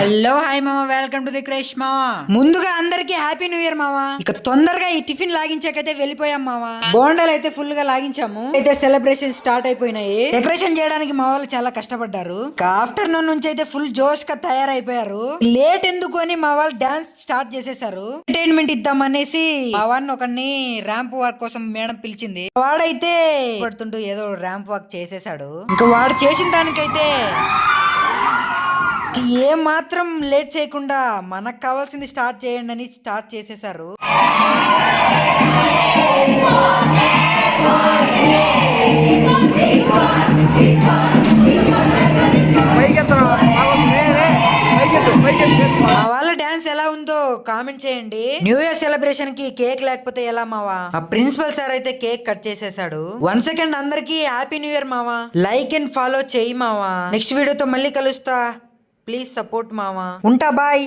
Hello hi మామ, welcome to the crush మామ. ముందుగా అందరికి హ్యాపీ న్యూ ఇయర్ మామ. ఇక తొందరగా ఈ టిఫిన్ లాగించాకైతే వెళ్ళిపోయాం మామ. బోండాలు అయితే ఫుల్ గా లాగించాము. అయితే సెలబ్రేషన్ స్టార్ట్ అయిపోయినాయి. డెకరేషన్ చేయడానికి మా వాళ్ళు చాలా కష్టపడ్డారు. ఆఫ్టర్నూన్ నుంచి అయితే ఫుల్ జోష్ గా తయారైపోయారు. లేట్ ఎందుకు అని మా వాళ్ళు డాన్స్ స్టార్ట్ చేసేసారు. ఎంటర్టైన్మెంట్ ఇద్దామనేసి మా వాడిని ఒకరిని ర్యాంప్ వాక్ కోసం మేడం పిలిచింది. వాడైతే పడుతుంటూ ఏదో ర్యాంప్ వాక్ చేసేసాడు. ఇంకా వాడు చేసిన దానికైతే ఏ మాత్రం లేట్ చేయకుండా మనకు కావాల్సింది స్టార్ట్ చేయండి అని స్టార్ట్ చేసేసారు. మా వాళ్ళ డాన్స్ ఎలా ఉందో కామెంట్ చేయండి. న్యూ ఇయర్ సెలబ్రేషన్ కి కేక్ లేకపోతే ఎలా మావా? ఆ ప్రిన్సిపల్ సార్ అయితే కేక్ కట్ చేసేసాడు. 1 సెకండ్ అందరికి హ్యాపీ న్యూ ఇయర్ మావా. లైక్ అండ్ ఫాలో చేయి మావా. నెక్స్ట్ వీడియోతో మళ్ళీ కలుస్తా. ప్లీజ్ సపోర్ట్ మావా. ఉంటా, బాయ్.